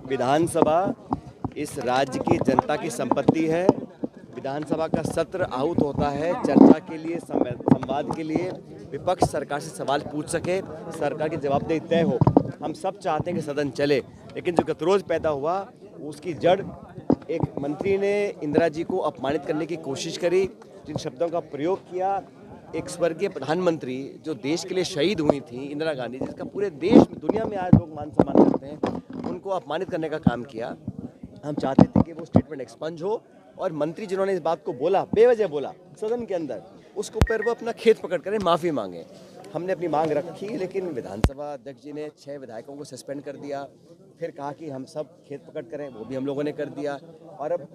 विधानसभा इस राज्य की जनता की संपत्ति है। विधानसभा का सत्र आहूत होता है चर्चा के लिए, संवाद के लिए, विपक्ष सरकार से सवाल पूछ सके, सरकार की जवाबदेही तय हो। हम सब चाहते हैं कि सदन चले, लेकिन जो गतिरोध पैदा हुआ उसकी जड़ एक मंत्री ने इंदिरा जी को अपमानित करने की कोशिश करी, जिन शब्दों का प्रयोग किया। एक स्वर्गीय प्रधानमंत्री जो देश के लिए शहीद हुई थी, इंदिरा गांधी, जिसका पूरे देश में, दुनिया में आज लोग मान सम्मान करते हैं, उनको अपमानित करने का काम किया। हम चाहते थे कि वो स्टेटमेंट एक्सपंज हो और मंत्री जिन्होंने इस बात को बोला, बेवजह बोला सदन के अंदर, उसको फिर वो अपना खेत पकड़ कर माफ़ी मांगे। हमने अपनी मांग रखी, लेकिन विधानसभा अध्यक्ष जी ने 6 विधायकों को सस्पेंड कर दिया। फिर कहा कि हम सब खेत पकड़ करें, वो भी हम लोगों ने कर दिया। और अब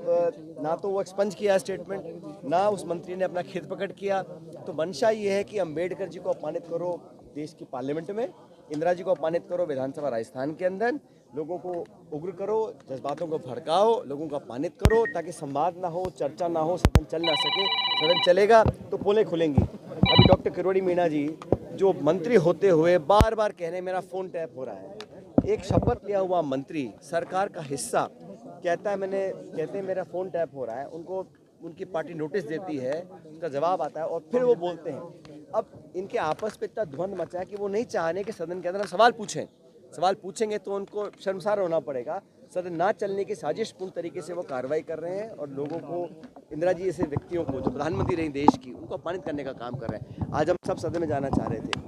ना तो वो एक्सपंज किया स्टेटमेंट, ना उस मंत्री ने अपना खेत पकड़ किया। तो मंशा ये है कि अम्बेडकर जी को अपमानित करो देश की पार्लियामेंट में, इंदिरा जी को अपमानित करो विधानसभा राजस्थान के अंदर, लोगों को उग्र करो, जज्बातों को भड़काओ, लोगों को अपमानित करो, ताकि संवाद ना हो, चर्चा ना हो, सदन चल ना सके। सदन चलेगा तो पोलें खुलेंगी। अभी डॉक्टर किरोड़ी मीणा जी जो मंत्री होते हुए बार बार कह रहे हैं मेरा फ़ोन टैप हो रहा है। एक शपथ लिया हुआ मंत्री, सरकार का हिस्सा, कहते हैं मेरा फ़ोन टैप हो रहा है, उनको उनकी पार्टी नोटिस देती है, उसका जवाब आता है और फिर वो बोलते हैं। अब इनके आपस में इतना द्वंद्व मचा है कि वो नहीं चाह रहे कि सदन के अंदर हम सवाल पूछें। सवाल पूछेंगे तो उनको शर्मसार होना पड़ेगा। सदन ना चलने की साजिशपूर्ण तरीके से वो कार्रवाई कर रहे हैं और लोगों को, इंदिरा जी जैसे व्यक्तियों को जो प्रधानमंत्री रही देश की, उनको अपमानित करने का काम कर रहे हैं। आज हम सब सदन में जाना चाह रहे थे,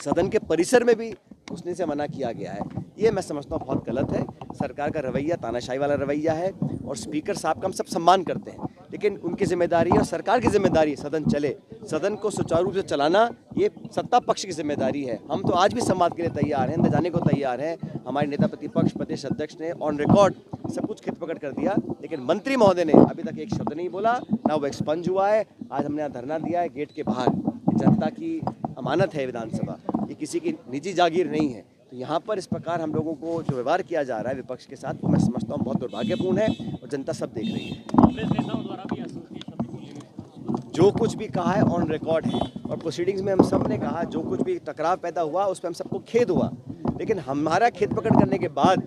सदन के परिसर में भी घुसने से मना किया गया है। ये मैं समझता हूँ बहुत गलत है। सरकार का रवैया तानाशाही वाला रवैया है और स्पीकर साहब का हम सब सम्मान करते हैं, लेकिन उनकी जिम्मेदारी और सरकार की जिम्मेदारी सदन चले, सदन को सुचारू रूप से चलाना ये सत्ता पक्ष की जिम्मेदारी है। हम तो आज भी संवाद के लिए तैयार हैं, अंदर जाने को तैयार हैं। हमारे नेता प्रतिपक्ष प्रदेश अध्यक्ष ने ऑन रिकॉर्ड सब कुछ खित पकड़ कर दिया, लेकिन मंत्री महोदय ने अभी तक एक शब्द नहीं बोला, ना वो एक्सपंज हुआ है। आज हमने यहाँ धरना दिया है गेट के बाहर। जनता की अमानत है विधानसभा, ये किसी की निजी जागीर नहीं है। तो यहाँ पर इस प्रकार हम लोगों को जो व्यवहार किया जा रहा है विपक्ष के साथ, वो मैं समझता हूँ बहुत दुर्भाग्यपूर्ण है और जनता सब देख रही है। कांग्रेस नेताओं द्वारा भी असंतुष्टि शब्द बोले गए। जो कुछ भी कहा है ऑन रिकॉर्ड है और प्रोसीडिंग्स में हम सब ने कहा, जो कुछ भी टकराव पैदा हुआ उस पर हम सबको खेद हुआ, लेकिन हमारा खेत पकड़ करने के बाद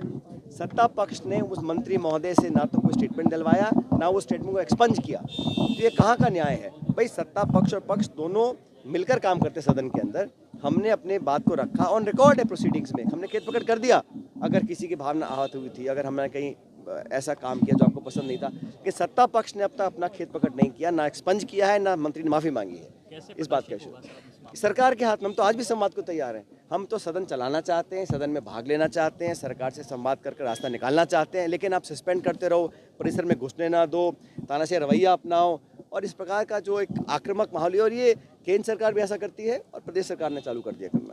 सत्ता पक्ष ने उस मंत्री महोदय से ना तो कोई स्टेटमेंट दिलवाया, ना वो स्टेटमेंट को एक्सपंज किया। तो ये कहाँ का न्याय है भाई? सत्ता पक्ष और पक्ष दोनों मिलकर काम करते सदन के अंदर। हमने अपने बात को रखा, ऑन रिकॉर्ड है प्रोसीडिंग्स में, हमने खेत पकड़ कर दिया। अगर किसी की भावना आहत हुई थी, अगर हमने कहीं ऐसा काम किया जो आपको पसंद नहीं था, कि सत्ता पक्ष ने अब तक अपना खेत पकड़ नहीं किया, ना एक्सपंज किया है, ना मंत्री ने माफ़ी मांगी है। इस बात का इशू सरकार के हाथ में। हम तो आज भी संवाद को तैयार हैं। हम तो सदन चलाना चाहते हैं, सदन में भाग लेना चाहते हैं, सरकार से संवाद कर रास्ता निकालना चाहते हैं, लेकिन आप सस्पेंड करते रहो, परिसर में घुसने ना दो, तानाशाही रवैया अपनाओ और इस प्रकार का जो एक आक्रामक माहौल है, और ये केंद्र सरकार भी ऐसा करती है और प्रदेश सरकार ने चालू कर दिया करना।